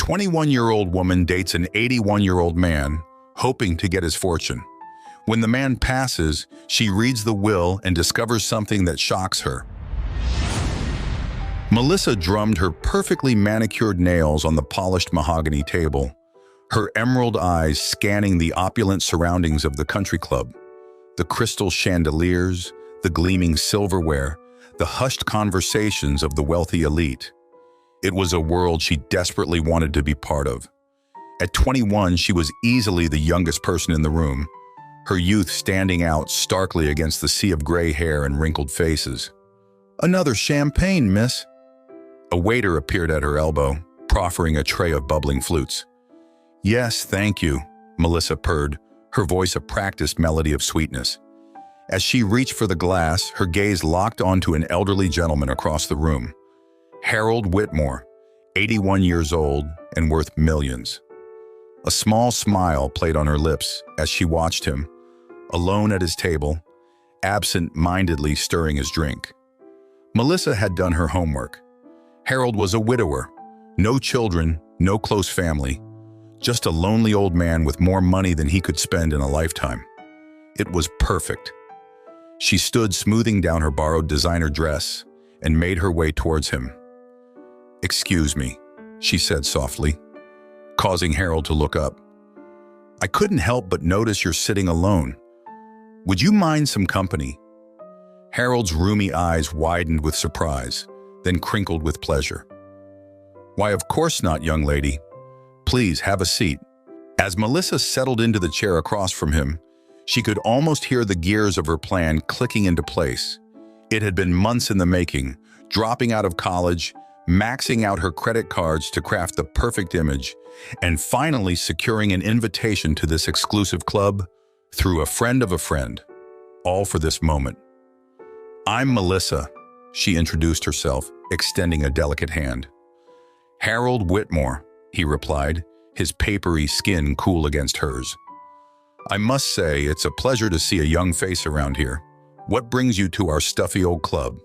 21-year-old woman dates an 81-year-old man, hoping to get his fortune. When the man passes, she reads the will and discovers something that shocks her. Melissa drummed her perfectly manicured nails on the polished mahogany table, her emerald eyes scanning the opulent surroundings of the country club. The crystal chandeliers, the gleaming silverware, the hushed conversations of the wealthy elite. It was a world she desperately wanted to be part of. At 21, she was easily the youngest person in the room, her youth standing out starkly against the sea of gray hair and wrinkled faces. "Another champagne, miss." A waiter appeared at her elbow, proffering a tray of bubbling flutes. "Yes, thank you," Melissa purred, her voice a practiced melody of sweetness. As she reached for the glass, her gaze locked onto an elderly gentleman across the room. Harold Whitmore, 81 years old and worth millions. A small smile played on her lips as she watched him, alone at his table, absent-mindedly stirring his drink. Melissa had done her homework. Harold was a widower, no children, no close family, just a lonely old man with more money than he could spend in a lifetime. It was perfect. She stood smoothing down her borrowed designer dress and made her way towards him. "Excuse me," she said softly, causing Harold to look up. "I couldn't help but notice you're sitting alone. Would you mind some company?" Harold's roomy eyes widened with surprise, then crinkled with pleasure. "Why, of course not, young lady. Please have a seat." As Melissa settled into the chair across from him, she could almost hear the gears of her plan clicking into place. It had been months in the making, dropping out of college, maxing out her credit cards to craft the perfect image, and finally securing an invitation to this exclusive club through a friend of a friend, all for this moment. "I'm Melissa," she introduced herself, extending a delicate hand. "Harold Whitmore," he replied, his papery skin cool against hers. "I must say, it's a pleasure to see a young face around here. What brings you to our stuffy old club?"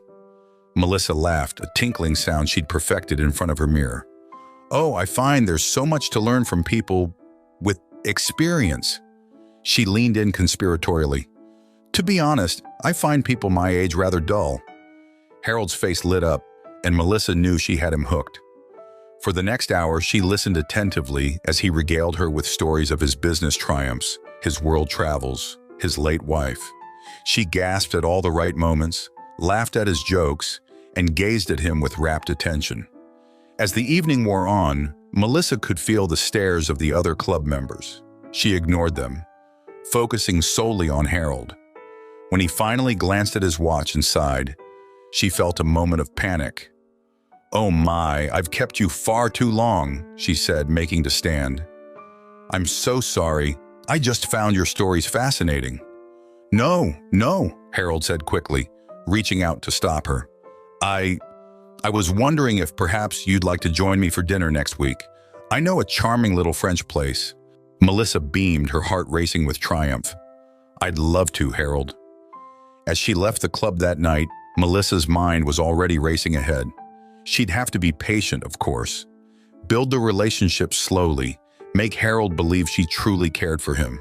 Melissa laughed, a tinkling sound she'd perfected in front of her mirror. "Oh, I find there's so much to learn from people with experience." She leaned in conspiratorially. "To be honest, I find people my age rather dull." Harold's face lit up, and Melissa knew she had him hooked. For the next hour, she listened attentively as he regaled her with stories of his business triumphs, his world travels, his late wife. She gasped at all the right moments, laughed at his jokes, and gazed at him with rapt attention. As the evening wore on, Melissa could feel the stares of the other club members. She ignored them, focusing solely on Harold. When he finally glanced at his watch and sighed, she felt a moment of panic. "Oh my, I've kept you far too long," she said, making to stand. "I'm so sorry. I just found your stories fascinating." No, Harold said quickly, reaching out to stop her. I was wondering if perhaps you'd like to join me for dinner next week. I know a charming little French place." Melissa beamed, her heart racing with triumph. "I'd love to, Harold." As she left the club that night, Melissa's mind was already racing ahead. She'd have to be patient, of course. Build the relationship slowly, make Harold believe she truly cared for him.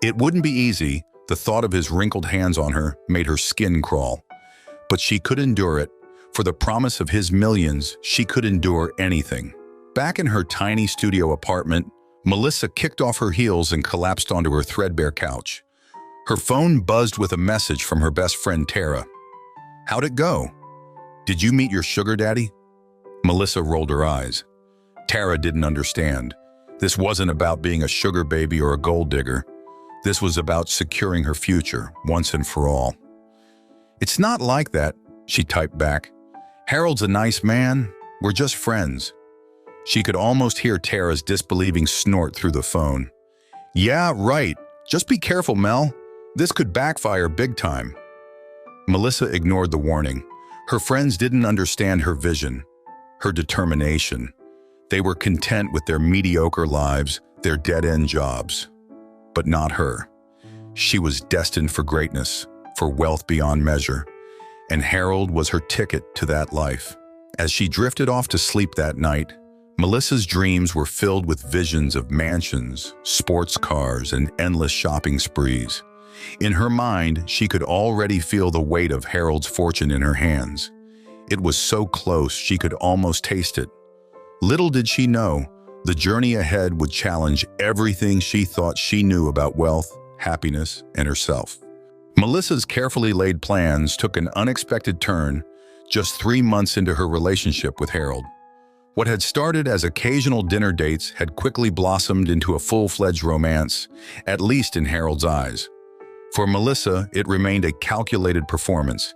It wouldn't be easy. The thought of his wrinkled hands on her made her skin crawl. But she could endure it. For the promise of his millions, she could endure anything. Back in her tiny studio apartment, Melissa kicked off her heels and collapsed onto her threadbare couch. Her phone buzzed with a message from her best friend Tara. "How'd it go? Did you meet your sugar daddy?" Melissa rolled her eyes. Tara didn't understand. This wasn't about being a sugar baby or a gold digger. This was about securing her future, once and for all. "It's not like that," she typed back. "Harold's a nice man. We're just friends." She could almost hear Tara's disbelieving snort through the phone. "Yeah, right. Just be careful, Mel. This could backfire big time." Melissa ignored the warning. Her friends didn't understand her vision, her determination. They were content with their mediocre lives, their dead-end jobs. But not her. She was destined for greatness, for wealth beyond measure, and Harold was her ticket to that life. As she drifted off to sleep that night, Melissa's dreams were filled with visions of mansions, sports cars, and endless shopping sprees. In her mind, she could already feel the weight of Harold's fortune in her hands. It was so close she could almost taste it. Little did she know, the journey ahead would challenge everything she thought she knew about wealth, happiness, and herself. Melissa's carefully laid plans took an unexpected turn just 3 months into her relationship with Harold. What had started as occasional dinner dates had quickly blossomed into a full-fledged romance, at least in Harold's eyes. For Melissa, it remained a calculated performance,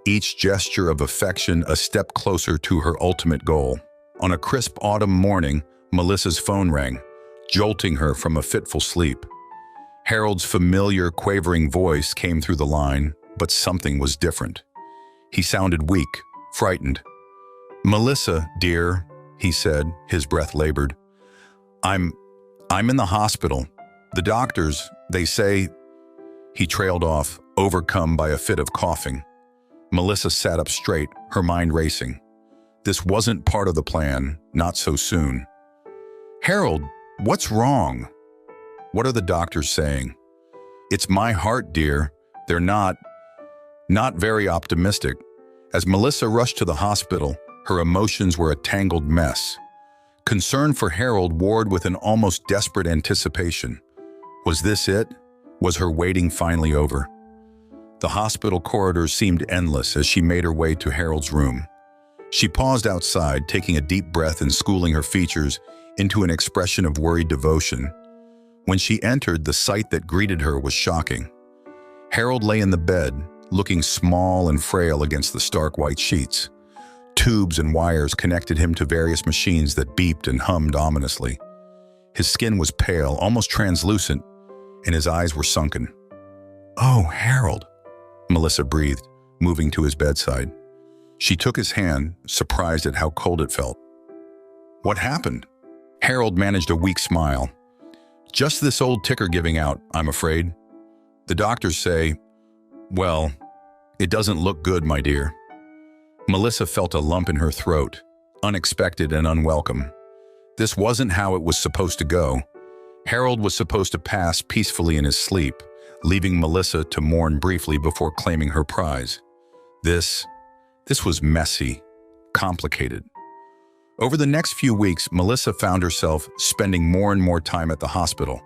each gesture of affection a step closer to her ultimate goal. On a crisp autumn morning, Melissa's phone rang, jolting her from a fitful sleep. Harold's familiar, quavering voice came through the line, but something was different. He sounded weak, frightened. "Melissa, dear," he said, his breath labored. I'm in the hospital. The doctors, they say—" He trailed off, overcome by a fit of coughing. Melissa sat up straight, her mind racing. This wasn't part of the plan, not so soon. "Harold, what's wrong? What are the doctors saying?" "It's my heart, dear. They're not very optimistic." As Melissa rushed to the hospital, her emotions were a tangled mess. Concern for Harold warred with an almost desperate anticipation. Was this it? Was her waiting finally over? The hospital corridors seemed endless as she made her way to Harold's room. She paused outside, taking a deep breath and schooling her features into an expression of worried devotion. When she entered, the sight that greeted her was shocking. Harold lay in the bed, looking small and frail against the stark white sheets. Tubes and wires connected him to various machines that beeped and hummed ominously. His skin was pale, almost translucent, and his eyes were sunken. "Oh, Harold," Melissa breathed, moving to his bedside. She took his hand, surprised at how cold it felt. "What happened?" Harold managed a weak smile. "Just this old ticker giving out, I'm afraid. The doctors say, well, it doesn't look good, my dear." Melissa felt a lump in her throat, unexpected and unwelcome. This wasn't how it was supposed to go. Harold was supposed to pass peacefully in his sleep, leaving Melissa to mourn briefly before claiming her prize. This was messy, complicated. Over the next few weeks, Melissa found herself spending more and more time at the hospital.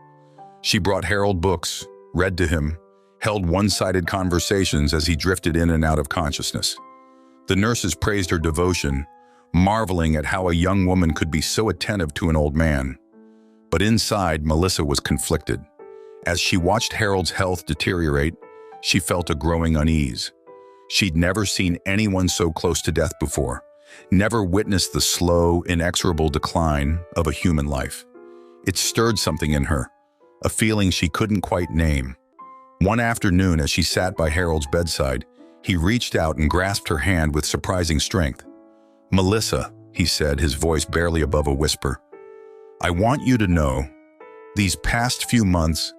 She brought Harold books, read to him, held one-sided conversations as he drifted in and out of consciousness. The nurses praised her devotion, marveling at how a young woman could be so attentive to an old man. But inside, Melissa was conflicted. As she watched Harold's health deteriorate, she felt a growing unease. She'd never seen anyone so close to death before, never witnessed the slow, inexorable decline of a human life. It stirred something in her, a feeling she couldn't quite name. One afternoon, as she sat by Harold's bedside, he reached out and grasped her hand with surprising strength. "Melissa," he said, his voice barely above a whisper, "I want you to know, these past few months,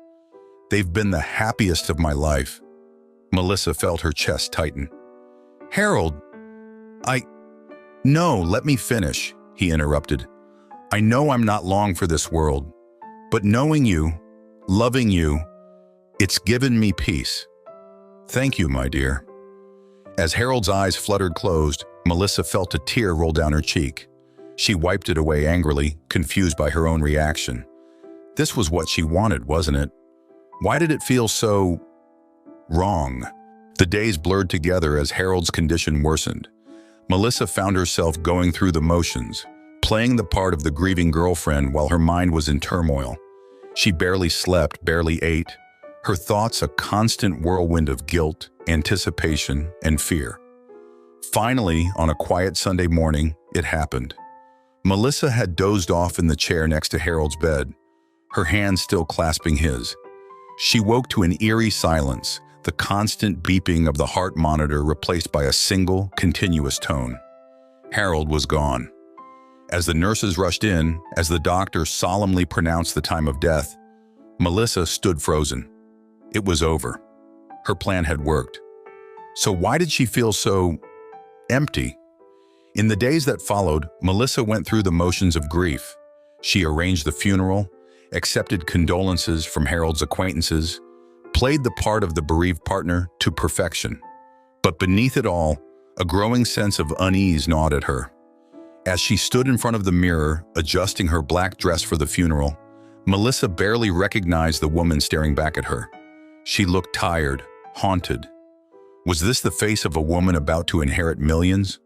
they've been the happiest of my life." Melissa felt her chest tighten. "Harold, No, let me finish," he interrupted. "I know I'm not long for this world, but knowing you, loving you, it's given me peace. Thank you, my dear." As Harold's eyes fluttered closed, Melissa felt a tear roll down her cheek. She wiped it away angrily, confused by her own reaction. This was what she wanted, wasn't it? Why did it feel so wrong? The days blurred together as Harold's condition worsened. Melissa found herself going through the motions, playing the part of the grieving girlfriend while her mind was in turmoil. She barely slept, barely ate, her thoughts a constant whirlwind of guilt, anticipation, and fear. Finally, on a quiet Sunday morning, it happened. Melissa had dozed off in the chair next to Harold's bed, her hand still clasping his. She woke to an eerie silence, the constant beeping of the heart monitor replaced by a single, continuous tone. Harold was gone. As the nurses rushed in, as the doctor solemnly pronounced the time of death, Melissa stood frozen. It was over. Her plan had worked. So why did she feel so empty? In the days that followed, Melissa went through the motions of grief. She arranged the funeral, accepted condolences from Harold's acquaintances, played the part of the bereaved partner to perfection. But beneath it all, a growing sense of unease gnawed at her. As she stood in front of the mirror, adjusting her black dress for the funeral, Melissa barely recognized the woman staring back at her. She looked tired, haunted. Was this the face of a woman about to inherit millions?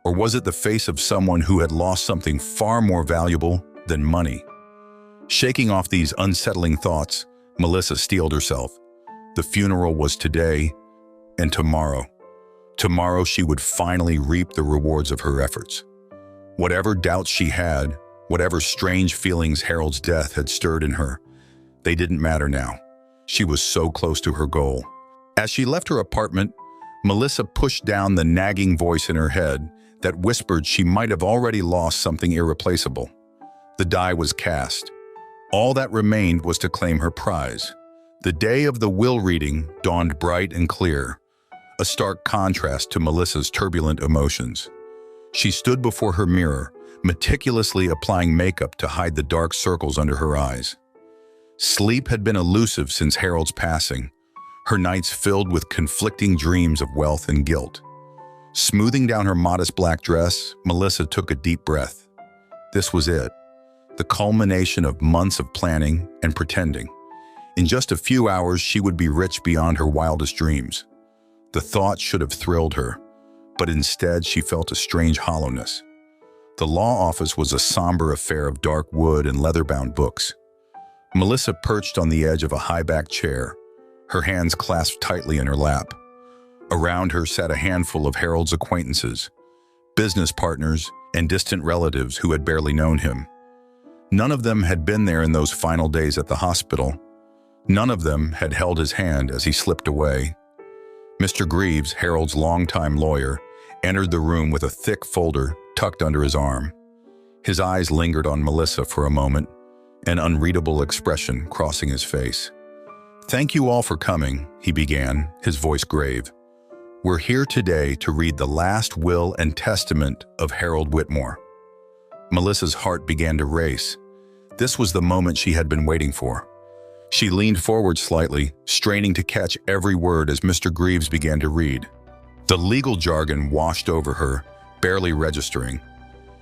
Or was it the face of someone who had lost something far more valuable than money? Shaking off these unsettling thoughts, Melissa steeled herself. The funeral was today and tomorrow. Tomorrow she would finally reap the rewards of her efforts. Whatever doubts she had, whatever strange feelings Harold's death had stirred in her, they didn't matter now. She was so close to her goal. As she left her apartment, Melissa pushed down the nagging voice in her head that whispered she might have already lost something irreplaceable. The die was cast. All that remained was to claim her prize. The day of the will reading dawned bright and clear, a stark contrast to Melissa's turbulent emotions. She stood before her mirror, meticulously applying makeup to hide the dark circles under her eyes. Sleep had been elusive since Harold's passing, her nights filled with conflicting dreams of wealth and guilt. Smoothing down her modest black dress, Melissa took a deep breath. This was it, the culmination of months of planning and pretending. In just a few hours, she would be rich beyond her wildest dreams. The thought should have thrilled her, but instead she felt a strange hollowness. The law office was a somber affair of dark wood and leather-bound books. Melissa perched on the edge of a high-backed chair, her hands clasped tightly in her lap. Around her sat a handful of Harold's acquaintances, business partners, and distant relatives who had barely known him. None of them had been there in those final days at the hospital. None of them had held his hand as he slipped away. Mr. Greaves, Harold's longtime lawyer, entered the room with a thick folder tucked under his arm. His eyes lingered on Melissa for a moment, an unreadable expression crossing his face. "Thank you all for coming," he began, his voice grave. "We're here today to read the last will and testament of Harold Whitmore." Melissa's heart began to race. This was the moment she had been waiting for. She leaned forward slightly, straining to catch every word as Mr. Greaves began to read. The legal jargon washed over her, barely registering.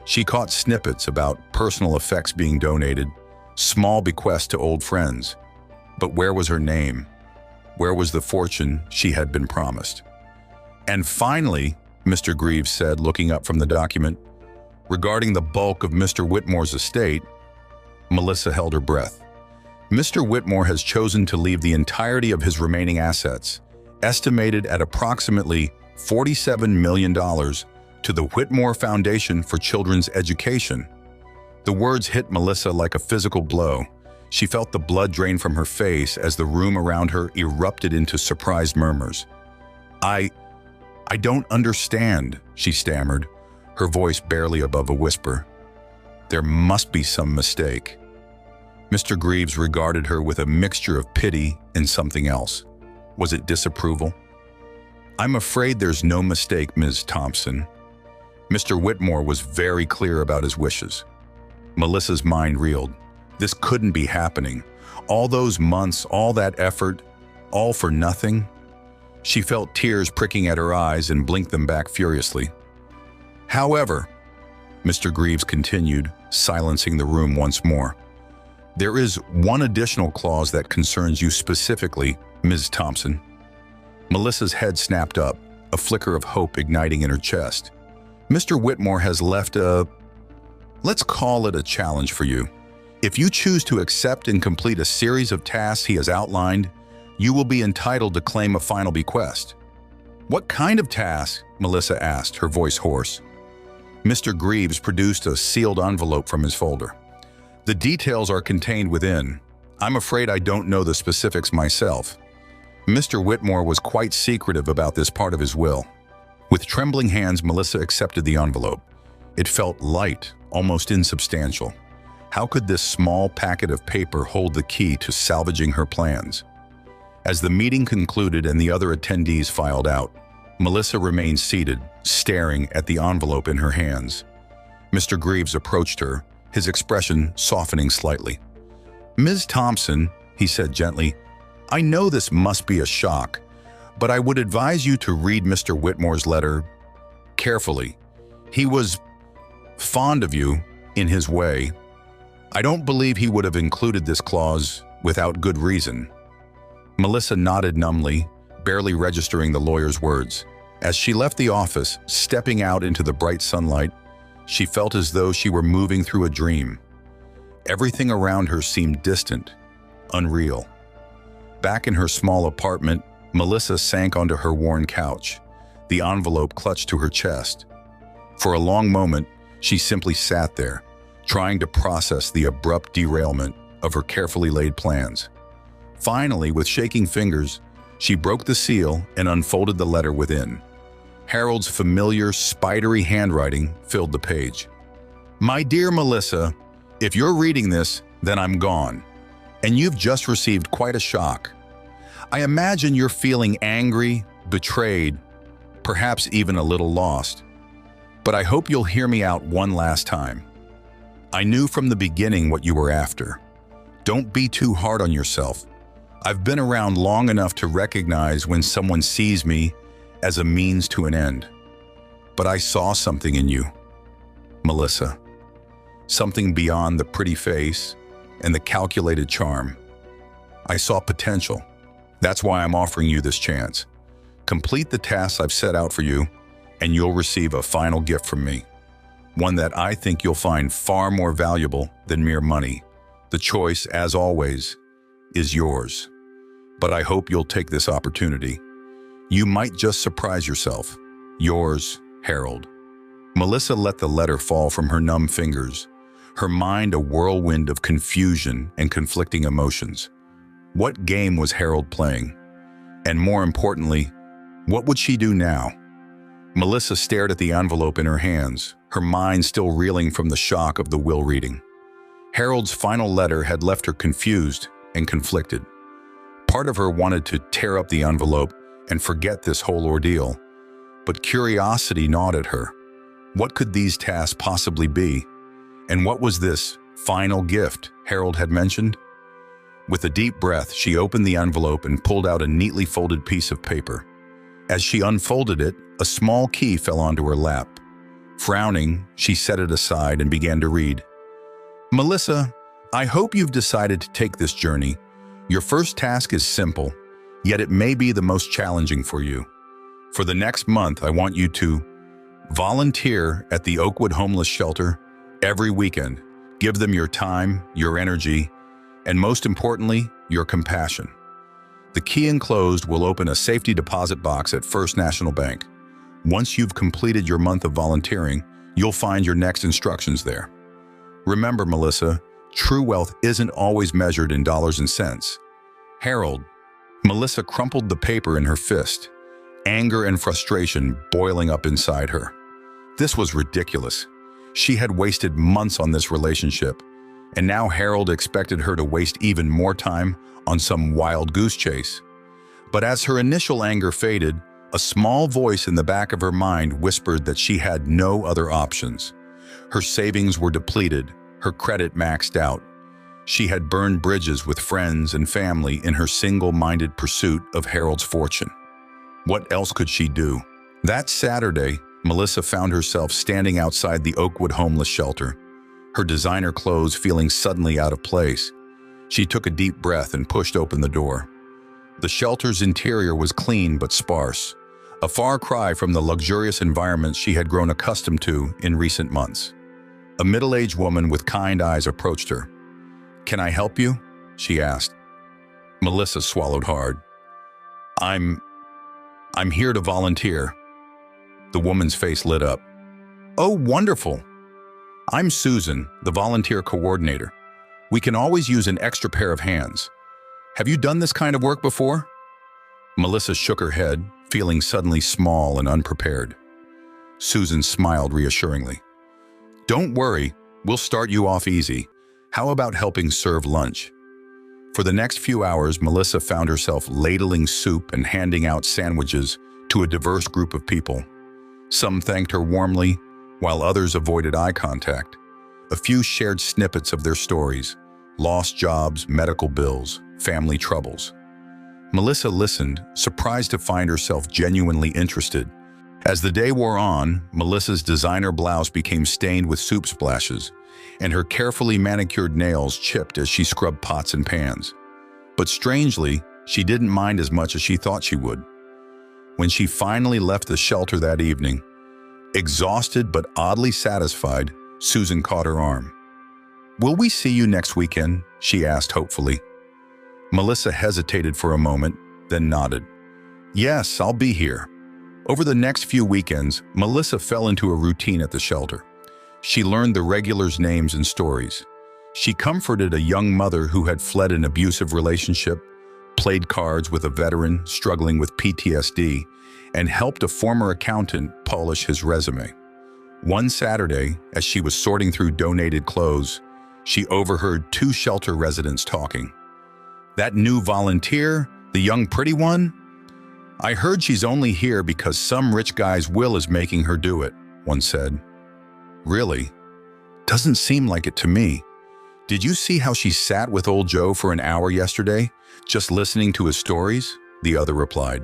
She caught snippets about personal effects being donated, small bequests to old friends. But where was her name? Where was the fortune she had been promised? "And finally," Mr. Greaves said, looking up from the document, "regarding the bulk of Mr. Whitmore's estate," Melissa held her breath. "Mr. Whitmore has chosen to leave the entirety of his remaining assets, estimated at approximately $47 million, to the Whitmore Foundation for Children's Education." The words hit Melissa like a physical blow. She felt the blood drain from her face as the room around her erupted into surprised murmurs. I don't understand," she stammered, her voice barely above a whisper. "There must be some mistake." Mr. Greaves regarded her with a mixture of pity and something else. Was it disapproval? "I'm afraid there's no mistake, Ms. Thompson." Mr. Whitmore was very clear about his wishes. Melissa's mind reeled. This couldn't be happening. All those months, all that effort, all for nothing? She felt tears pricking at her eyes and blinked them back furiously. "However," Mr. Greaves continued, silencing the room once more, "there is one additional clause that concerns you specifically, Ms. Thompson." Melissa's head snapped up, a flicker of hope igniting in her chest. "Mr. Whitmore has left let's call it a challenge for you. If you choose to accept and complete a series of tasks he has outlined, you will be entitled to claim a final bequest." "What kind of task?" Melissa asked, her voice hoarse. Mr. Greaves produced a sealed envelope from his folder. "The details are contained within. I'm afraid I don't know the specifics myself." Mr. Whitmore was quite secretive about this part of his will. With trembling hands, Melissa accepted the envelope. It felt light, almost insubstantial. How could this small packet of paper hold the key to salvaging her plans? As the meeting concluded and the other attendees filed out, Melissa remained seated, staring at the envelope in her hands. Mr. Greaves approached her, his expression softening slightly. "Ms. Thompson," he said gently, "I know this must be a shock, but I would advise you to read Mr. Whitmore's letter carefully. He was fond of you in his way. I don't believe he would have included this clause without good reason." Melissa nodded numbly, barely registering the lawyer's words. As she left the office, stepping out into the bright sunlight, she felt as though she were moving through a dream. Everything around her seemed distant, unreal. Back in her small apartment, Melissa sank onto her worn couch, the envelope clutched to her chest. For a long moment, she simply sat there, trying to process the abrupt derailment of her carefully laid plans. Finally, with shaking fingers, she broke the seal and unfolded the letter within. Harold's familiar, spidery handwriting filled the page. "My dear Melissa, if you're reading this, then I'm gone, and you've just received quite a shock. I imagine you're feeling angry, betrayed, perhaps even a little lost. But I hope you'll hear me out one last time. I knew from the beginning what you were after. Don't be too hard on yourself. I've been around long enough to recognize when someone sees me as a means to an end. But I saw something in you, Melissa. Something beyond the pretty face and the calculated charm. I saw potential. That's why I'm offering you this chance. Complete the tasks I've set out for you, and you'll receive a final gift from me. One that I think you'll find far more valuable than mere money. The choice, as always, is yours. But I hope you'll take this opportunity. You might just surprise yourself. Yours, Harold." Melissa let the letter fall from her numb fingers, her mind a whirlwind of confusion and conflicting emotions. What game was Harold playing? And more importantly, what would she do now? Melissa stared at the envelope in her hands, her mind still reeling from the shock of the will reading. Harold's final letter had left her confused and conflicted. Part of her wanted to tear up the envelope and forget this whole ordeal, but curiosity gnawed at her. What could these tasks possibly be? And what was this final gift Harold had mentioned? With a deep breath, she opened the envelope and pulled out a neatly folded piece of paper. As she unfolded it, a small key fell onto her lap. Frowning, she set it aside and began to read. "Melissa, I hope you've decided to take this journey. Your first task is simple, yet it may be the most challenging for you. For the next month, I want you to volunteer at the Oakwood Homeless Shelter every weekend. Give them your time, your energy, and most importantly, your compassion. The key enclosed will open a safety deposit box at First National Bank. Once you've completed your month of volunteering, you'll find your next instructions there. Remember, Melissa, true wealth isn't always measured in dollars and cents." Harold. Melissa crumpled the paper in her fist, anger and frustration boiling up inside her. This was ridiculous. She had wasted months on this relationship, and now Harold expected her to waste even more time on some wild goose chase. But as her initial anger faded, a small voice in the back of her mind whispered that she had no other options. Her savings were depleted, her credit maxed out. She had burned bridges with friends and family in her single-minded pursuit of Harold's fortune. What else could she do? That Saturday, Melissa found herself standing outside the Oakwood Homeless Shelter, her designer clothes feeling suddenly out of place. She took a deep breath and pushed open the door. The shelter's interior was clean but sparse, a far cry from the luxurious environments she had grown accustomed to in recent months. A middle-aged woman with kind eyes approached her. "Can I help you?" she asked. Melissa swallowed hard. I'm here to volunteer." The woman's face lit up. "Oh, wonderful. I'm Susan, the volunteer coordinator. We can always use an extra pair of hands. Have you done this kind of work before?" Melissa shook her head, feeling suddenly small and unprepared. Susan smiled reassuringly. "Don't worry, we'll start you off easy. How about helping serve lunch?" For the next few hours, Melissa found herself ladling soup and handing out sandwiches to a diverse group of people. Some thanked her warmly, while others avoided eye contact. A few shared snippets of their stories: lost jobs, medical bills, family troubles. Melissa listened, surprised to find herself genuinely interested. As the day wore on, Melissa's designer blouse became stained with soup splashes, and her carefully manicured nails chipped as she scrubbed pots and pans. But strangely, she didn't mind as much as she thought she would. When she finally left the shelter that evening, exhausted but oddly satisfied, Susan caught her arm. "Will we see you next weekend?" she asked hopefully. Melissa hesitated for a moment, then nodded. "Yes, I'll be here." Over the next few weekends, Melissa fell into a routine at the shelter. She learned the regulars' names and stories. She comforted a young mother who had fled an abusive relationship, played cards with a veteran struggling with PTSD, and helped a former accountant polish his resume. One Saturday, as she was sorting through donated clothes, she overheard two shelter residents talking. "That new volunteer, the young pretty one? I heard she's only here because some rich guy's will is making her do it," one said. "Really? Doesn't seem like it to me. Did you see how she sat with old Joe for an hour yesterday, just listening to his stories?" the other replied.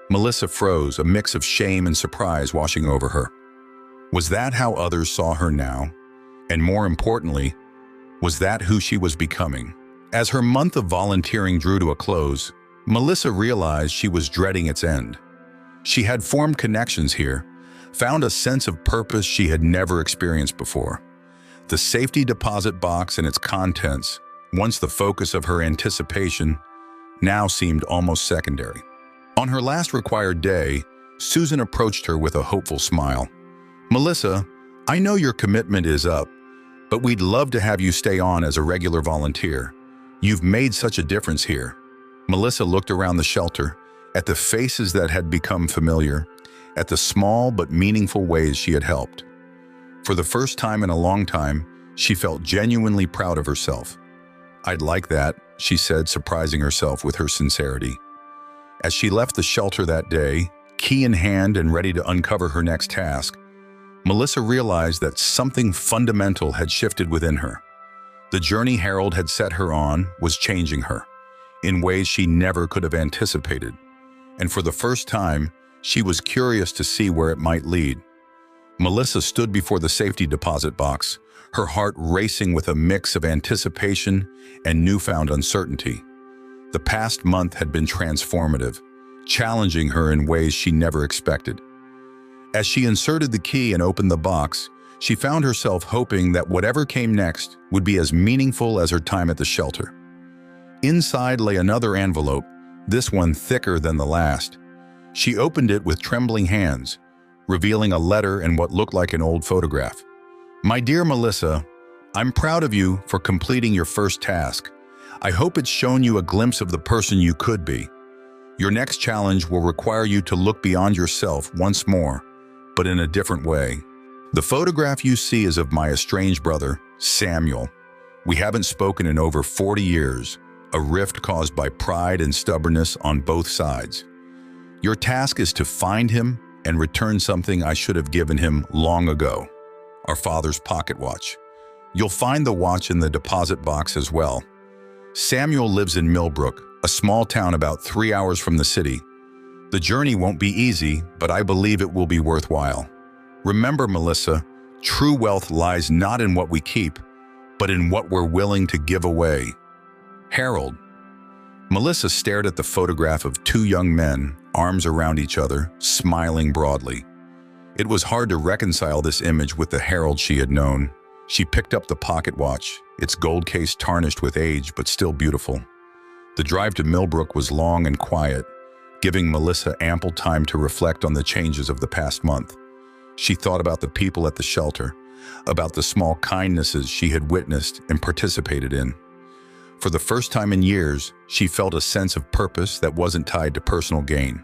Melissa froze, a mix of shame and surprise washing over her. Was that how others saw her now? And more importantly, was that who she was becoming? As her month of volunteering drew to a close, Melissa realized she was dreading its end. She had formed connections here, found a sense of purpose she had never experienced before. The safety deposit box and its contents, once the focus of her anticipation, now seemed almost secondary. On her last required day, Susan approached her with a hopeful smile. "Melissa, I know your commitment is up, but we'd love to have you stay on as a regular volunteer. You've made such a difference here." Melissa looked around the shelter, at the faces that had become familiar, at the small but meaningful ways she had helped. For the first time in a long time, she felt genuinely proud of herself. "I'd like that," she said, surprising herself with her sincerity. As she left the shelter that day, key in hand and ready to uncover her next task, Melissa realized that something fundamental had shifted within her. The journey Harold had set her on was changing her, in ways she never could have anticipated. And for the first time, she was curious to see where it might lead. Melissa stood before the safety deposit box, her heart racing with a mix of anticipation and newfound uncertainty. The past month had been transformative, challenging her in ways she never expected. As she inserted the key and opened the box, she found herself hoping that whatever came next would be as meaningful as her time at the shelter. Inside lay another envelope, this one thicker than the last. She opened it with trembling hands, revealing a letter and what looked like an old photograph. "My dear Melissa, I'm proud of you for completing your first task. I hope it's shown you a glimpse of the person you could be. Your next challenge will require you to look beyond yourself once more, but in a different way. The photograph you see is of my estranged brother, Samuel. We haven't spoken in over 40 years, a rift caused by pride and stubbornness on both sides. Your task is to find him and return something I should have given him long ago, our father's pocket watch. You'll find the watch in the deposit box as well. Samuel lives in Millbrook, a small town about 3 hours from the city. The journey won't be easy, but I believe it will be worthwhile. Remember, Melissa, true wealth lies not in what we keep, but in what we're willing to give away. Harold." Melissa stared at the photograph of two young men, arms around each other, smiling broadly. It was hard to reconcile this image with the Harold she had known. She picked up the pocket watch, its gold case tarnished with age but still beautiful. The drive to Millbrook was long and quiet, giving Melissa ample time to reflect on the changes of the past month. She thought about the people at the shelter, about the small kindnesses she had witnessed and participated in. For the first time in years, she felt a sense of purpose that wasn't tied to personal gain.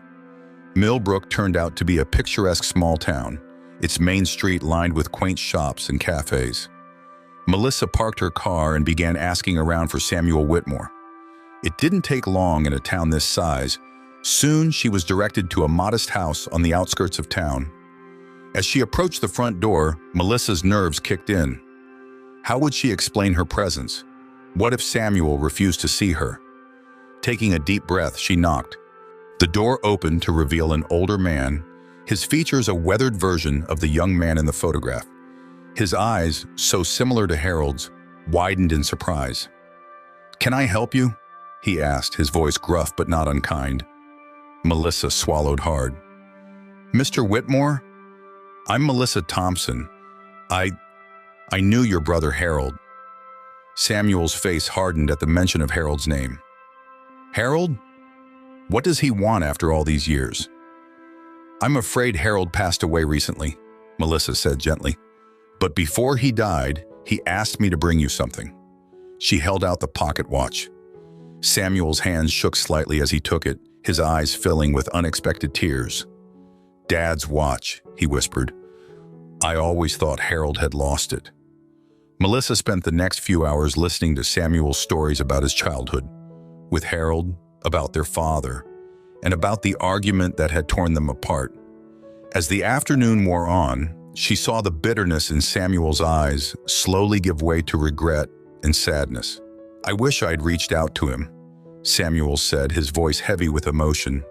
Millbrook turned out to be a picturesque small town, its main street lined with quaint shops and cafes. Melissa parked her car and began asking around for Samuel Whitmore. It didn't take long in a town this size, Soon, she was directed to a modest house on the outskirts of town. As she approached the front door, Melissa's nerves kicked in. How would she explain her presence? What if Samuel refused to see her? Taking a deep breath, she knocked. The door opened to reveal an older man, his features a weathered version of the young man in the photograph. His eyes, so similar to Harold's, widened in surprise. "Can I help you?" he asked, his voice gruff but not unkind. Melissa swallowed hard. "Mr. Whitmore? I'm Melissa Thompson. I knew your brother Harold." Samuel's face hardened at the mention of Harold's name. "Harold? What does he want after all these years?" "I'm afraid Harold passed away recently," Melissa said gently. "But before he died, he asked me to bring you something." She held out the pocket watch. Samuel's hands shook slightly as he took it, his eyes filling with unexpected tears. "Dad's watch," he whispered. "I always thought Harold had lost it." Melissa spent the next few hours listening to Samuel's stories about his childhood, with Harold, about their father, and about the argument that had torn them apart. As the afternoon wore on, she saw the bitterness in Samuel's eyes slowly give way to regret and sadness. "I wish I'd reached out to him," Samuel said, his voice heavy with emotion.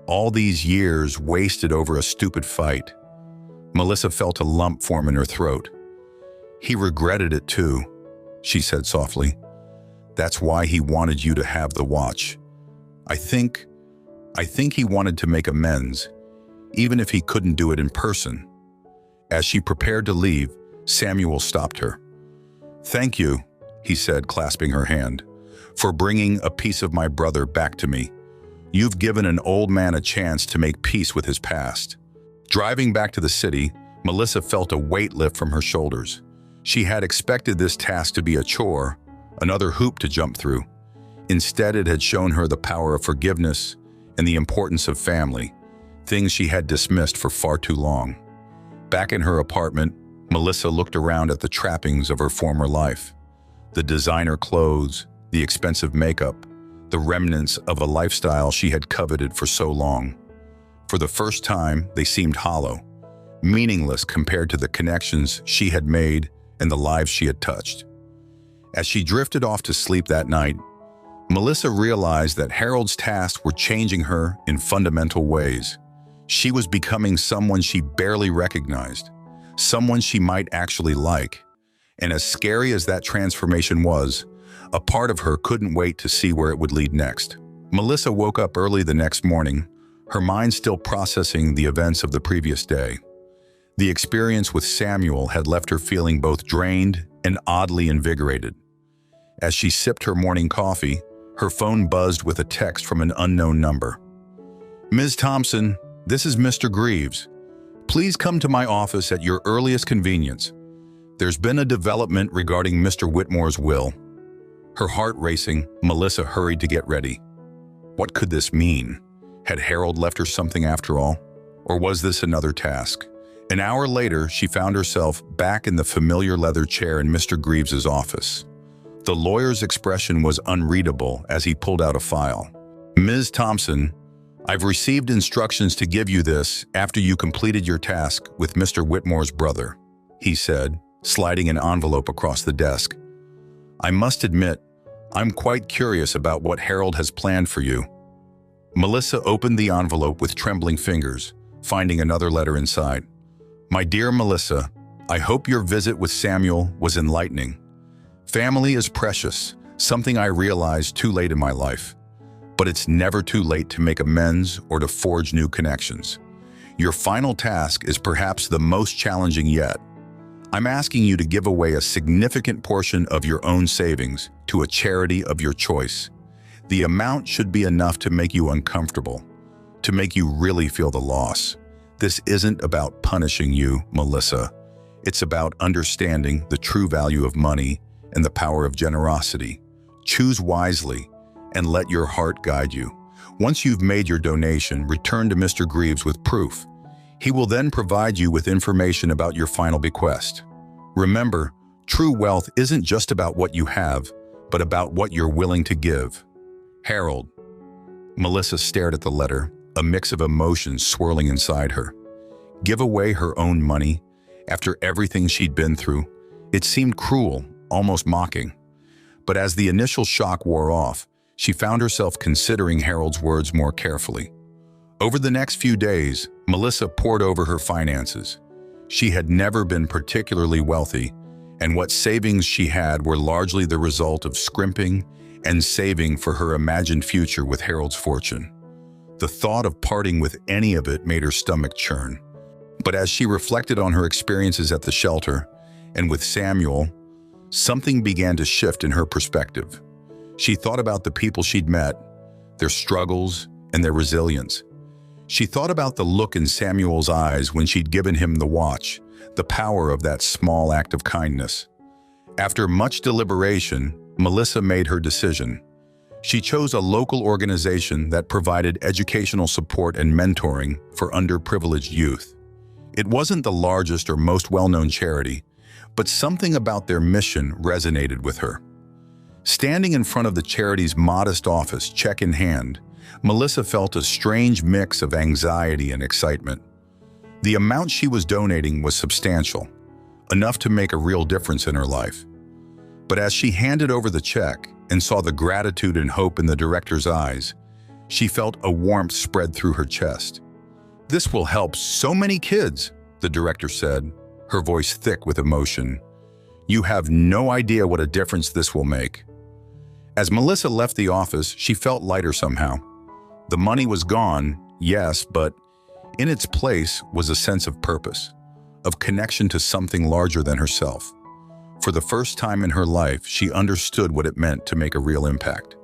"All these years wasted over a stupid fight." Melissa felt a lump form in her throat. "He regretted it too," she said softly. "That's why he wanted you to have the watch. I think he wanted to make amends, even if he couldn't do it in person." As she prepared to leave, Samuel stopped her. "Thank you," he said, clasping her hand, "for bringing a piece of my brother back to me. You've given an old man a chance to make peace with his past." Driving back to the city, Melissa felt a weight lift from her shoulders. She had expected this task to be a chore, another hoop to jump through. Instead, it had shown her the power of forgiveness and the importance of family, things she had dismissed for far too long. Back in her apartment, Melissa looked around at the trappings of her former life. The designer clothes, the expensive makeup, the remnants of a lifestyle she had coveted for so long. For the first time, they seemed hollow, meaningless compared to the connections she had made and the lives she had touched. As she drifted off to sleep that night, Melissa realized that Harold's tasks were changing her in fundamental ways. She was becoming someone she barely recognized, someone she might actually like. And as scary as that transformation was, a part of her couldn't wait to see where it would lead next. Melissa woke up early the next morning, her mind still processing the events of the previous day. The experience with Samuel had left her feeling both drained and oddly invigorated. As she sipped her morning coffee, her phone buzzed with a text from an unknown number. "Ms. Thompson, this is Mr. Greaves. Please come to my office at your earliest convenience. There's been a development regarding Mr. Whitmore's will." Her heart racing, Melissa hurried to get ready. What could this mean? Had Harold left her something after all? Or was this another task? An hour later, she found herself back in the familiar leather chair in Mr. Greaves's office. The lawyer's expression was unreadable as he pulled out a file. "Ms. Thompson, I've received instructions to give you this after you completed your task with Mr. Whitmore's brother," he said, sliding an envelope across the desk. "I must admit, I'm quite curious about what Harold has planned for you." Melissa opened the envelope with trembling fingers, finding another letter inside. "My dear Melissa, I hope your visit with Samuel was enlightening. Family is precious, something I realized too late in my life. But it's never too late to make amends or to forge new connections. Your final task is perhaps the most challenging yet. I'm asking you to give away a significant portion of your own savings to a charity of your choice. The amount should be enough to make you uncomfortable, to make you really feel the loss. This isn't about punishing you, Melissa. It's about understanding the true value of money and the power of generosity. Choose wisely and let your heart guide you. Once you've made your donation, return to Mr. Greaves with proof. He will then provide you with information about your final bequest. Remember, true wealth isn't just about what you have, but about what you're willing to give. Harold." Melissa stared at the letter, a mix of emotions swirling inside her. Give away her own money? After everything she'd been through? It seemed cruel, almost mocking. But as the initial shock wore off, she found herself considering Harold's words more carefully. Over the next few days, Melissa pored over her finances. She had never been particularly wealthy, and what savings she had were largely the result of scrimping and saving for her imagined future with Harold's fortune. The thought of parting with any of it made her stomach churn. But as she reflected on her experiences at the shelter and with Samuel, something began to shift in her perspective. She thought about the people she'd met, their struggles, and their resilience. She thought about the look in Samuel's eyes when she'd given him the watch, the power of that small act of kindness. After much deliberation, Melissa made her decision. She chose a local organization that provided educational support and mentoring for underprivileged youth. It wasn't the largest or most well-known charity, but something about their mission resonated with her. Standing in front of the charity's modest office, check in hand, Melissa felt a strange mix of anxiety and excitement. The amount she was donating was substantial, enough to make a real difference in her life. But as she handed over the check and saw the gratitude and hope in the director's eyes, she felt a warmth spread through her chest. "This will help so many kids," the director said, her voice thick with emotion. "You have no idea what a difference this will make." As Melissa left the office, she felt lighter somehow. The money was gone, yes, but in its place was a sense of purpose, of connection to something larger than herself. For the first time in her life, she understood what it meant to make a real impact.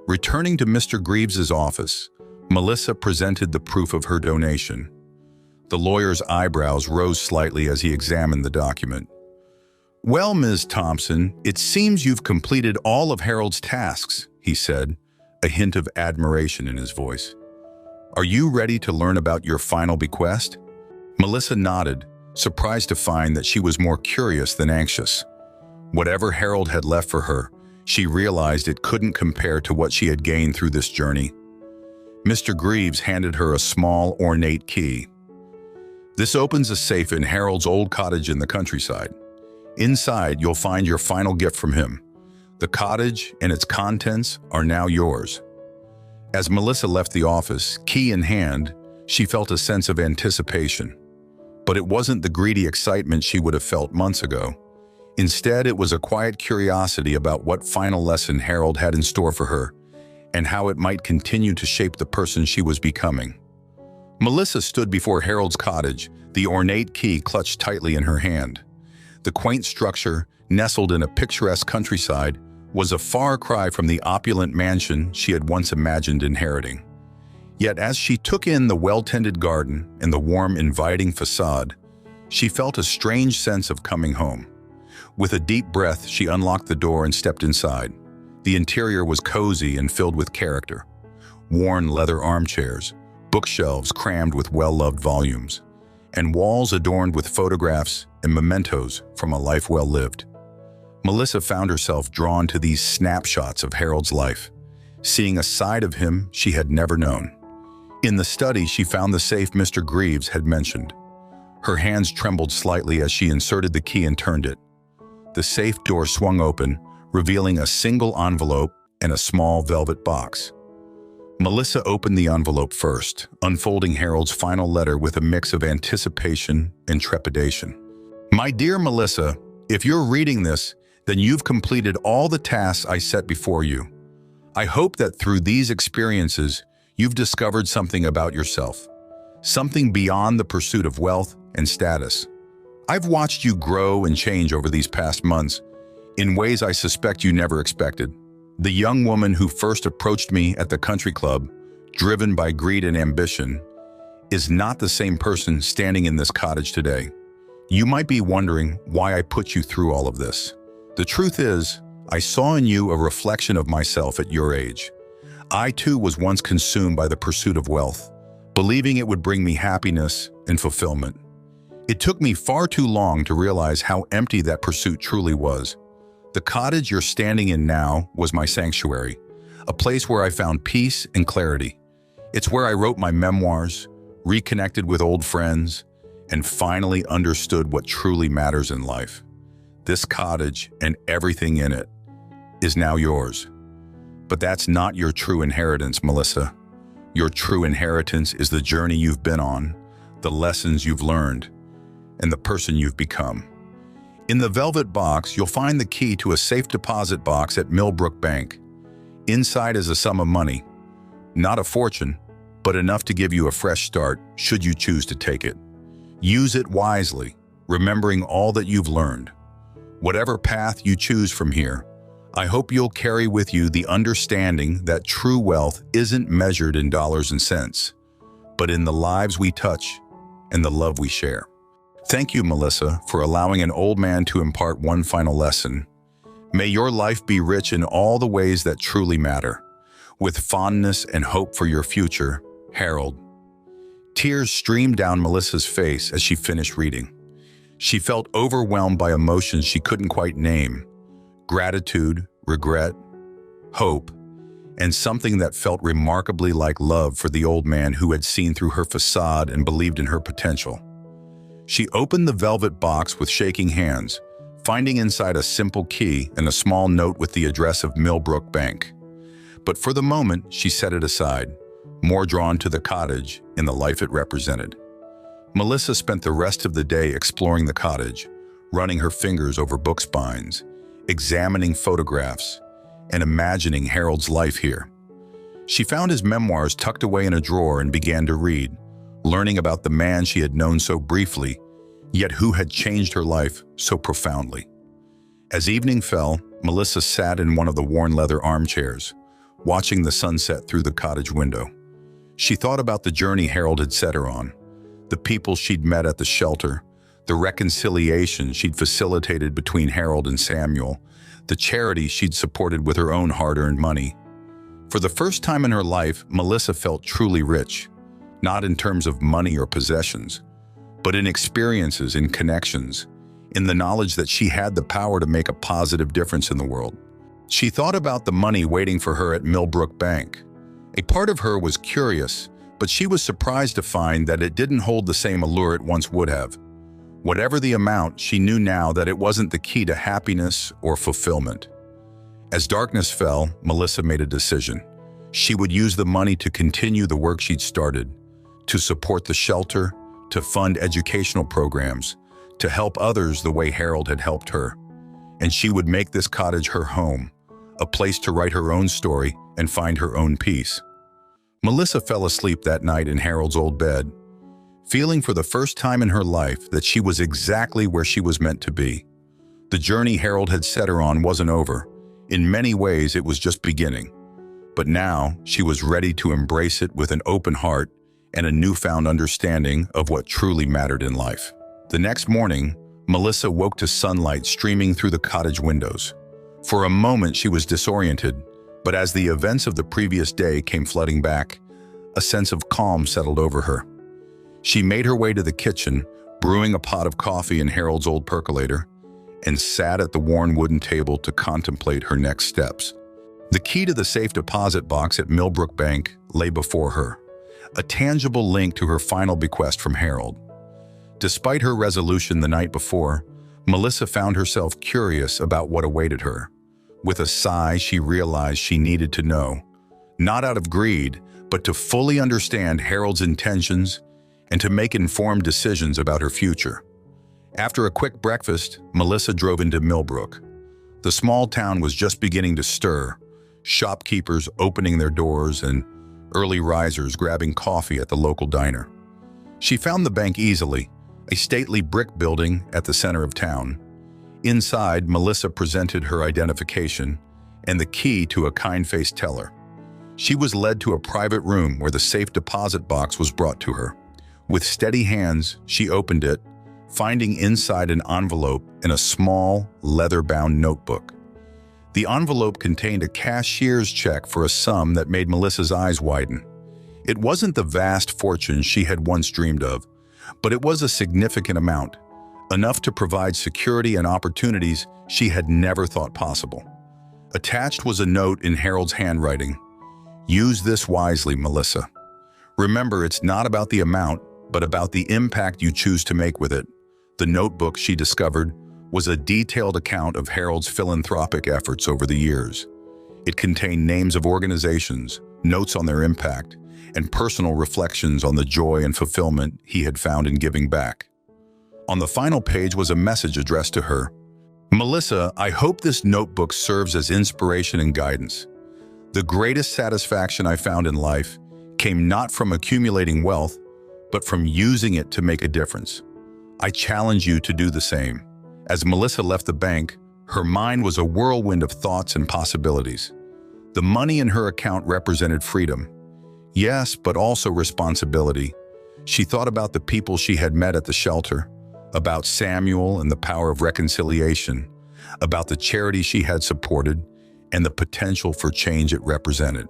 Returning to Mr. Greaves's office, Melissa presented the proof of her donation. The lawyer's eyebrows rose slightly as he examined the document. "Well, Ms. Thompson, it seems you've completed all of Harold's tasks," he said, a hint of admiration in his voice. "Are you ready to learn about your final bequest?" Melissa nodded, surprised to find that she was more curious than anxious. Whatever Harold had left for her, she realized it couldn't compare to what she had gained through this journey. Mr. Greaves handed her a small, ornate key. "This opens a safe in Harold's old cottage in the countryside. Inside, you'll find your final gift from him. The cottage and its contents are now yours." As Melissa left the office, key in hand, she felt a sense of anticipation. But it wasn't the greedy excitement she would have felt months ago. Instead, it was a quiet curiosity about what final lesson Harold had in store for her and how it might continue to shape the person she was becoming. Melissa stood before Harold's cottage, the ornate key clutched tightly in her hand. The quaint structure, nestled in a picturesque countryside, was a far cry from the opulent mansion she had once imagined inheriting. Yet as she took in the well-tended garden and the warm, inviting facade, she felt a strange sense of coming home. With a deep breath, she unlocked the door and stepped inside. The interior was cozy and filled with character. Worn leather armchairs, bookshelves crammed with well-loved volumes, and walls adorned with photographs and mementos from a life well lived. Melissa found herself drawn to these snapshots of Harold's life, seeing a side of him she had never known. In the study, she found the safe Mr. Greaves had mentioned. Her hands trembled slightly as she inserted the key and turned it. The safe door swung open, revealing a single envelope and a small velvet box. Melissa opened the envelope first, unfolding Harold's final letter with a mix of anticipation and trepidation. "My dear Melissa, if you're reading this, then you've completed all the tasks I set before you. I hope that through these experiences, you've discovered something about yourself, something beyond the pursuit of wealth and status. I've watched you grow and change over these past months in ways I suspect you never expected. The young woman who first approached me at the country club, driven by greed and ambition, is not the same person standing in this cottage today. You might be wondering why I put you through all of this. The truth is, I saw in you a reflection of myself at your age. I too was once consumed by the pursuit of wealth, believing it would bring me happiness and fulfillment. It took me far too long to realize how empty that pursuit truly was. The cottage you're standing in now was my sanctuary, a place where I found peace and clarity. It's where I wrote my memoirs, reconnected with old friends, and finally understood what truly matters in life. This cottage and everything in it is now yours. But that's not your true inheritance, Melissa. Your true inheritance is the journey you've been on, the lessons you've learned, and the person you've become. In the velvet box, you'll find the key to a safe deposit box at Millbrook Bank. Inside is a sum of money, not a fortune, but enough to give you a fresh start should you choose to take it. Use it wisely, remembering all that you've learned. Whatever path you choose from here, I hope you'll carry with you the understanding that true wealth isn't measured in dollars and cents, but in the lives we touch and the love we share. Thank you, Melissa, for allowing an old man to impart one final lesson. May your life be rich in all the ways that truly matter. With fondness and hope for your future, Harold. Tears streamed down Melissa's face as she finished reading. She felt overwhelmed by emotions she couldn't quite name: gratitude, regret, hope, and something that felt remarkably like love for the old man who had seen through her facade and believed in her potential. She opened the velvet box with shaking hands, finding inside a simple key and a small note with the address of Millbrook Bank. But for the moment, she set it aside, more drawn to the cottage and the life it represented. Melissa spent the rest of the day exploring the cottage, running her fingers over book spines, examining photographs, and imagining Harold's life here. She found his memoirs tucked away in a drawer and began to read, learning about the man she had known so briefly, yet who had changed her life so profoundly. As evening fell, Melissa sat in one of the worn leather armchairs, watching the sunset through the cottage window. She thought about the journey Harold had set her on, the people she'd met at the shelter, the reconciliation she'd facilitated between Harold and Samuel, the charity she'd supported with her own hard-earned money. For the first time in her life, Melissa felt truly rich, not in terms of money or possessions, but in experiences, in connections, in the knowledge that she had the power to make a positive difference in the world. She thought about the money waiting for her at Millbrook Bank. A part of her was curious, but she was surprised to find that it didn't hold the same allure it once would have. Whatever the amount, she knew now that it wasn't the key to happiness or fulfillment. As darkness fell, Melissa made a decision. She would use the money to continue the work she'd started, to support the shelter, to fund educational programs, to help others the way Harold had helped her. And she would make this cottage her home, a place to write her own story and find her own peace. Melissa fell asleep that night in Harold's old bed, feeling for the first time in her life that she was exactly where she was meant to be. The journey Harold had set her on wasn't over. In many ways, it was just beginning. But now, she was ready to embrace it with an open heart and a newfound understanding of what truly mattered in life. The next morning, Melissa woke to sunlight streaming through the cottage windows. For a moment, she was disoriented, but as the events of the previous day came flooding back, a sense of calm settled over her. She made her way to the kitchen, brewing a pot of coffee in Harold's old percolator, and sat at the worn wooden table to contemplate her next steps. The key to the safe deposit box at Millbrook Bank lay before her, a tangible link to her final bequest from Harold. Despite her resolution the night before, Melissa found herself curious about what awaited her. With a sigh, she realized she needed to know, not out of greed, but to fully understand Harold's intentions and to make informed decisions about her future. After a quick breakfast, Melissa drove into Millbrook. The small town was just beginning to stir, shopkeepers opening their doors and early risers grabbing coffee at the local diner. She found the bank easily, a stately brick building at the center of town. Inside, Melissa presented her identification and the key to a kind-faced teller. She was led to a private room where the safe deposit box was brought to her. With steady hands, she opened it, finding inside an envelope and a small, leather-bound notebook. The envelope contained a cashier's check for a sum that made Melissa's eyes widen. It wasn't the vast fortune she had once dreamed of, but it was a significant amount, enough to provide security and opportunities she had never thought possible. Attached was a note in Harold's handwriting. "Use this wisely, Melissa. Remember, it's not about the amount, but about the impact you choose to make with it." The notebook, she discovered, was a detailed account of Harold's philanthropic efforts over the years. It contained names of organizations, notes on their impact, and personal reflections on the joy and fulfillment he had found in giving back. On the final page was a message addressed to her. "Melissa, I hope this notebook serves as inspiration and guidance. The greatest satisfaction I found in life came not from accumulating wealth, but from using it to make a difference. I challenge you to do the same." As Melissa left the bank, her mind was a whirlwind of thoughts and possibilities. The money in her account represented freedom. Yes, but also responsibility. She thought about the people she had met at the shelter, about Samuel and the power of reconciliation, about the charity she had supported, and the potential for change it represented.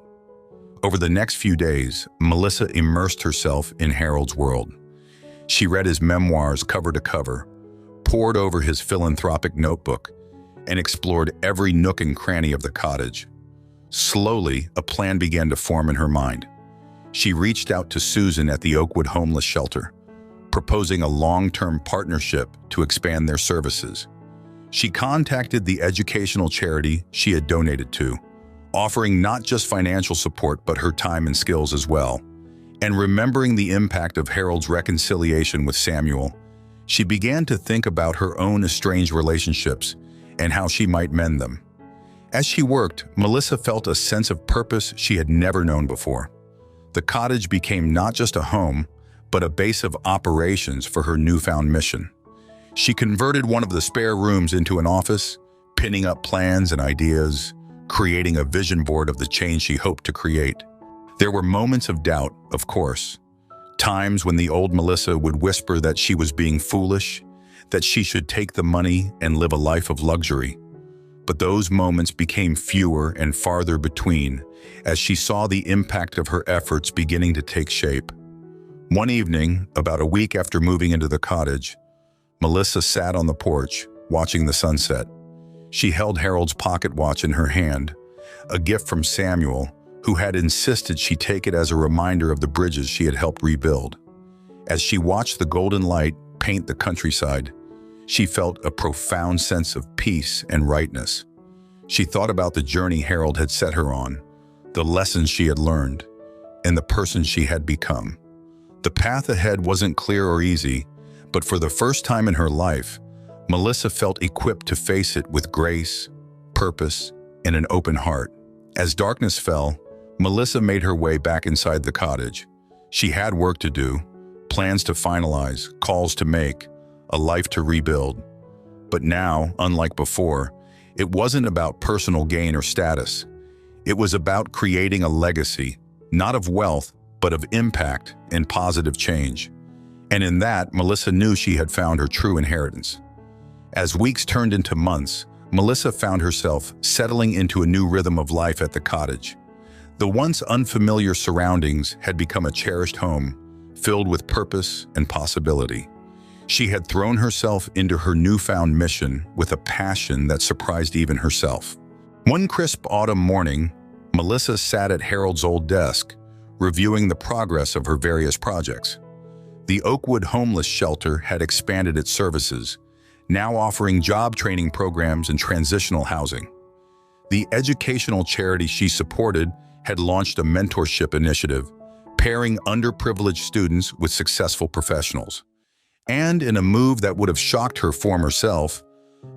Over the next few days, Melissa immersed herself in Harold's world. She read his memoirs cover to cover, pored over his philanthropic notebook, and explored every nook and cranny of the cottage. Slowly, a plan began to form in her mind. She reached out to Susan at the Oakwood homeless shelter, proposing a long-term partnership to expand their services. She contacted the educational charity she had donated to, offering not just financial support but her time and skills as well. And remembering the impact of Harold's reconciliation with Samuel, she began to think about her own estranged relationships and how she might mend them. As she worked, Melissa felt a sense of purpose she had never known before. The cottage became not just a home, but a base of operations for her newfound mission. She converted one of the spare rooms into an office, pinning up plans and ideas, creating a vision board of the change she hoped to create. There were moments of doubt, of course. Times when the old Melissa would whisper that she was being foolish, that she should take the money and live a life of luxury. But those moments became fewer and farther between as she saw the impact of her efforts beginning to take shape. One evening, about a week after moving into the cottage, Melissa sat on the porch, watching the sunset. She held Harold's pocket watch in her hand, a gift from Samuel, who had insisted she take it as a reminder of the bridges she had helped rebuild. As she watched the golden light paint the countryside, she felt a profound sense of peace and rightness. She thought about the journey Harold had set her on, the lessons she had learned, and the person she had become. The path ahead wasn't clear or easy, but for the first time in her life, Melissa felt equipped to face it with grace, purpose, and an open heart. As darkness fell, Melissa made her way back inside the cottage. She had work to do, plans to finalize, calls to make, a life to rebuild. But now, unlike before, it wasn't about personal gain or status. It was about creating a legacy, not of wealth, but of impact and positive change. And in that, Melissa knew she had found her true inheritance. As weeks turned into months, Melissa found herself settling into a new rhythm of life at the cottage. The once unfamiliar surroundings had become a cherished home, filled with purpose and possibility. She had thrown herself into her newfound mission with a passion that surprised even herself. One crisp autumn morning, Melissa sat at Harold's old desk, reviewing the progress of her various projects. The Oakwood homeless shelter had expanded its services, now offering job training programs and transitional housing. The educational charity she supported had launched a mentorship initiative, pairing underprivileged students with successful professionals. And in a move that would have shocked her former self,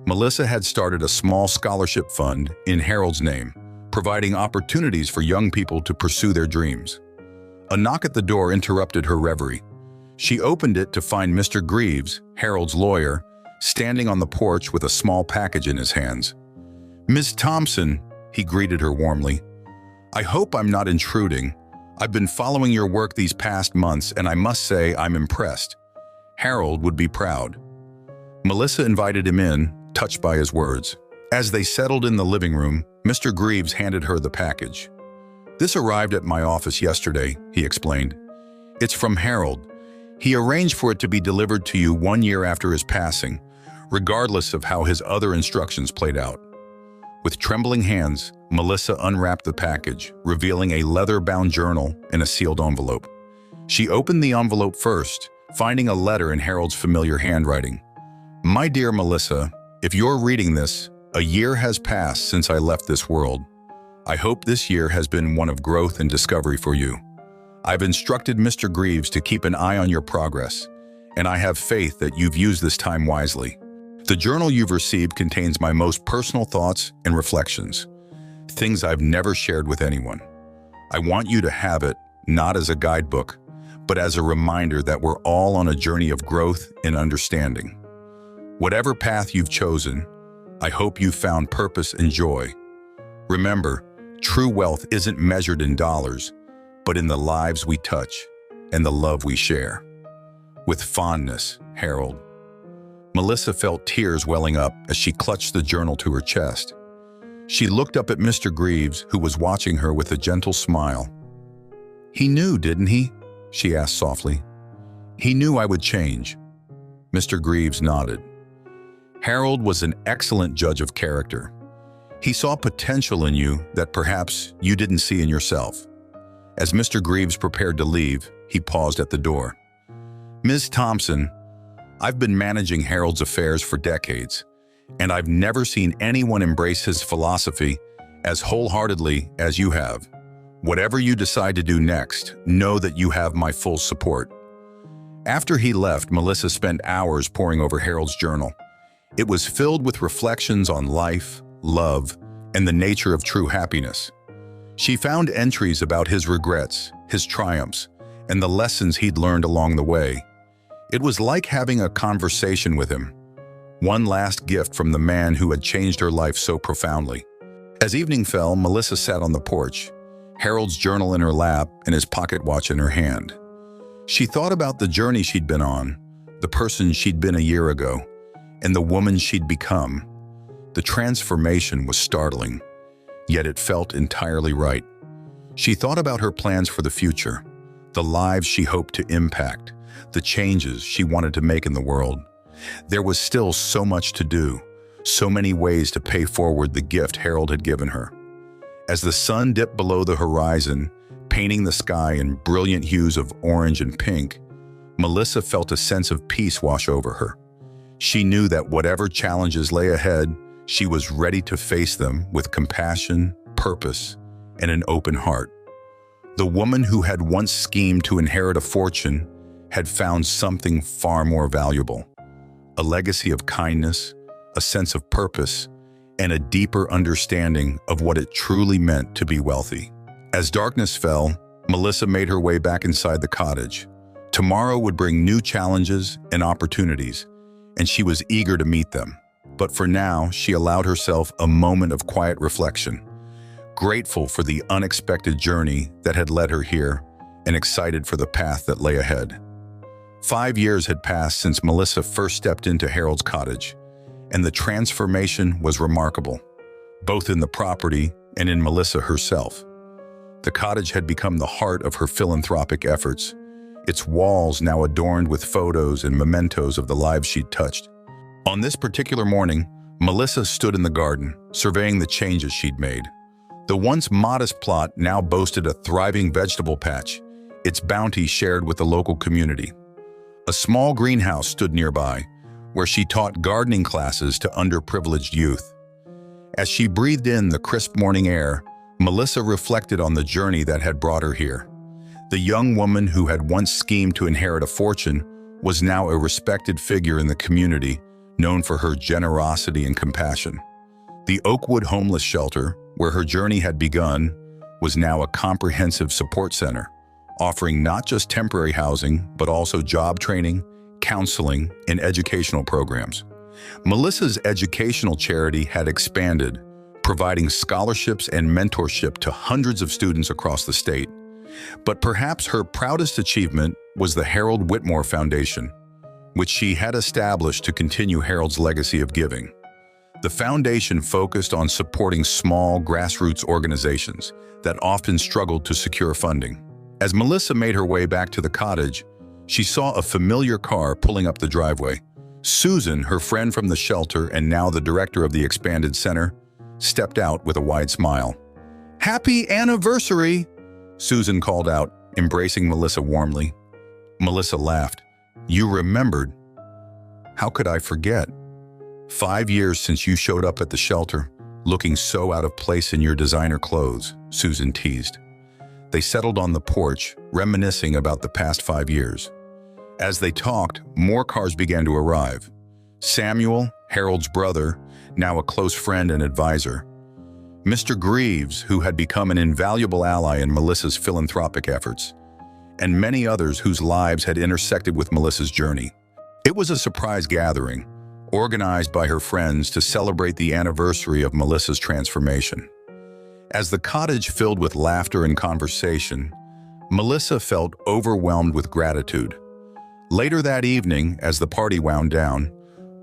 Melissa had started a small scholarship fund in Harold's name, providing opportunities for young people to pursue their dreams. A knock at the door interrupted her reverie. She opened it to find Mr. Greaves, Harold's lawyer, standing on the porch with a small package in his hands. "Ms. Thompson," he greeted her warmly, "I hope I'm not intruding. I've been following your work these past months, and I must say I'm impressed. Harold would be proud." Melissa invited him in, touched by his words. As they settled in the living room, Mr. Greaves handed her the package. "This arrived at my office yesterday," he explained. "It's from Harold. He arranged for it to be delivered to you 1 year after his passing, regardless of how his other instructions played out." With trembling hands, Melissa unwrapped the package, revealing a leather-bound journal in a sealed envelope. She opened the envelope first, finding a letter in Harold's familiar handwriting. "My dear Melissa, if you're reading this, a year has passed since I left this world. I hope this year has been one of growth and discovery for you. I've instructed Mr. Greaves to keep an eye on your progress, and I have faith that you've used this time wisely. The journal you've received contains my most personal thoughts and reflections, things I've never shared with anyone. I want you to have it, not as a guidebook, but as a reminder that we're all on a journey of growth and understanding. Whatever path you've chosen, I hope you've found purpose and joy. Remember, true wealth isn't measured in dollars, but in the lives we touch and the love we share. With fondness, Harold." Melissa felt tears welling up as she clutched the journal to her chest. She looked up at Mr. Greaves, who was watching her with a gentle smile. "He knew, didn't he?" she asked softly. "He knew I would change." Mr. Greaves nodded. Harold was an excellent judge of character. He saw potential in you that perhaps you didn't see in yourself. As Mr. Greaves prepared to leave, he paused at the door. "Ms. Thompson, I've been managing Harold's affairs for decades, and I've never seen anyone embrace his philosophy as wholeheartedly as you have. Whatever you decide to do next, know that you have my full support." After he left, Melissa spent hours poring over Harold's journal. It was filled with reflections on life, love, and the nature of true happiness. She found entries about his regrets, his triumphs, and the lessons he'd learned along the way. It was like having a conversation with him, one last gift from the man who had changed her life so profoundly. As evening fell, Melissa sat on the porch, Harold's journal in her lap and his pocket watch in her hand. She thought about the journey she'd been on, the person she'd been a year ago, and the woman she'd become. The transformation was startling, yet it felt entirely right. She thought about her plans for the future, the lives she hoped to impact, the changes she wanted to make in the world. There was still so much to do, so many ways to pay forward the gift Harold had given her. As the sun dipped below the horizon, painting the sky in brilliant hues of orange and pink, Melissa felt a sense of peace wash over her. She knew that whatever challenges lay ahead, she was ready to face them with compassion, purpose, and an open heart. The woman who had once schemed to inherit a fortune had found something far more valuable: a legacy of kindness, a sense of purpose, and a deeper understanding of what it truly meant to be wealthy. As darkness fell, Melissa made her way back inside the cottage. Tomorrow would bring new challenges and opportunities, and she was eager to meet them. But for now, she allowed herself a moment of quiet reflection, grateful for the unexpected journey that had led her here and excited for the path that lay ahead. 5 years had passed since Melissa first stepped into Harold's cottage, and the transformation was remarkable, both in the property and in Melissa herself. The cottage had become the heart of her philanthropic efforts, its walls now adorned with photos and mementos of the lives she'd touched. On this particular morning, Melissa stood in the garden, surveying the changes she'd made. The once modest plot now boasted a thriving vegetable patch, its bounty shared with the local community. A small greenhouse stood nearby, where she taught gardening classes to underprivileged youth. As she breathed in the crisp morning air, Melissa reflected on the journey that had brought her here. The young woman who had once schemed to inherit a fortune was now a respected figure in the community, known for her generosity and compassion. The Oakwood Homeless Shelter, where her journey had begun, was now a comprehensive support center, offering not just temporary housing, but also job training, counseling, and educational programs. Melissa's educational charity had expanded, providing scholarships and mentorship to hundreds of students across the state. But perhaps her proudest achievement was the Harold Whitmore Foundation, which she had established to continue Harold's legacy of giving. The foundation focused on supporting small, grassroots organizations that often struggled to secure funding. As Melissa made her way back to the cottage, she saw a familiar car pulling up the driveway. Susan, her friend from the shelter and now the director of the expanded center, stepped out with a wide smile. "Happy anniversary!" Susan called out, embracing Melissa warmly. Melissa laughed. "You remembered? How could I forget? 5 years since you showed up at the shelter, looking so out of place in your designer clothes," Susan teased. They settled on the porch, reminiscing about the past 5 years. As they talked, more cars began to arrive. Samuel, Harold's brother, now a close friend and advisor. Mr. Greaves, who had become an invaluable ally in Melissa's philanthropic efforts. And many others whose lives had intersected with Melissa's journey. It was a surprise gathering, organized by her friends to celebrate the anniversary of Melissa's transformation. As the cottage filled with laughter and conversation, Melissa felt overwhelmed with gratitude. Later that evening, as the party wound down,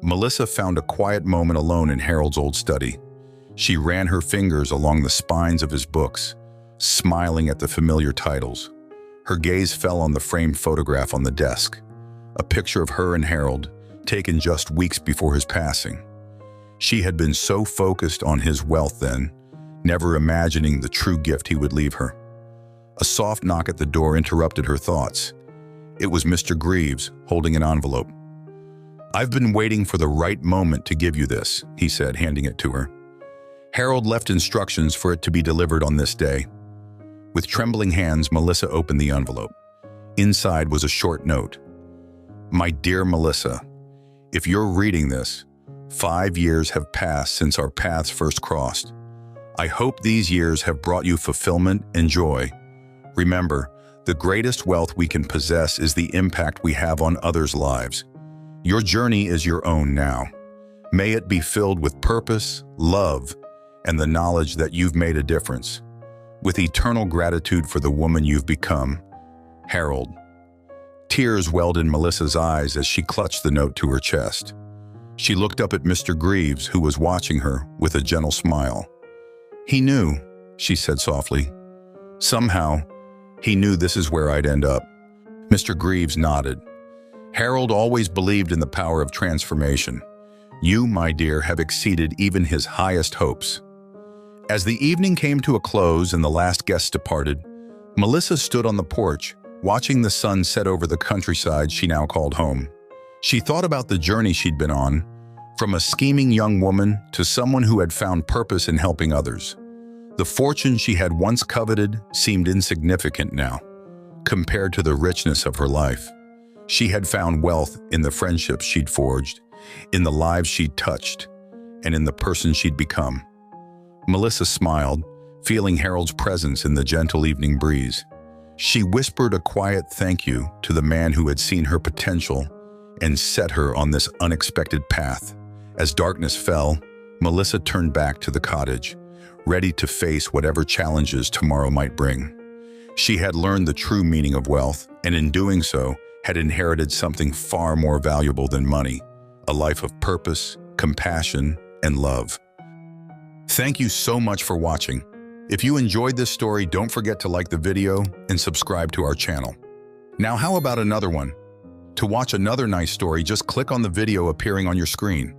Melissa found a quiet moment alone in Harold's old study. She ran her fingers along the spines of his books, smiling at the familiar titles. Her gaze fell on the framed photograph on the desk, a picture of her and Harold, taken just weeks before his passing. She had been so focused on his wealth then, never imagining the true gift he would leave her. A soft knock at the door interrupted her thoughts. It was Mr. Greaves, holding an envelope. "I've been waiting for the right moment to give you this," he said, handing it to her. Harold left instructions for it to be delivered on this day. With trembling hands, Melissa opened the envelope. Inside was a short note. "My dear Melissa, if you're reading this, 5 years have passed since our paths first crossed. I hope these years have brought you fulfillment and joy. Remember, the greatest wealth we can possess is the impact we have on others' lives. Your journey is your own now. May it be filled with purpose, love, and the knowledge that you've made a difference. With eternal gratitude for the woman you've become, Harold." Tears welled in Melissa's eyes as she clutched the note to her chest. She looked up at Mr. Greaves, who was watching her with a gentle smile. "He knew," she said softly. "Somehow, he knew this is where I'd end up." Mr. Greaves nodded. "Harold always believed in the power of transformation. You, my dear, have exceeded even his highest hopes." As the evening came to a close and the last guest departed, Melissa stood on the porch, watching the sun set over the countryside she now called home. She thought about the journey she'd been on, from a scheming young woman to someone who had found purpose in helping others. The fortune she had once coveted seemed insignificant now, compared to the richness of her life. She had found wealth in the friendships she'd forged, in the lives she'd touched, and in the person she'd become. Melissa smiled, feeling Harold's presence in the gentle evening breeze. She whispered a quiet thank you to the man who had seen her potential and set her on this unexpected path. As darkness fell, Melissa turned back to the cottage, ready to face whatever challenges tomorrow might bring. She had learned the true meaning of wealth, and in doing so, had inherited something far more valuable than money, a life of purpose, compassion, and love. Thank you so much for watching. If you enjoyed this story, don't forget to like the video and subscribe to our channel. Now, how about another one? To watch another nice story, just click on the video appearing on your screen.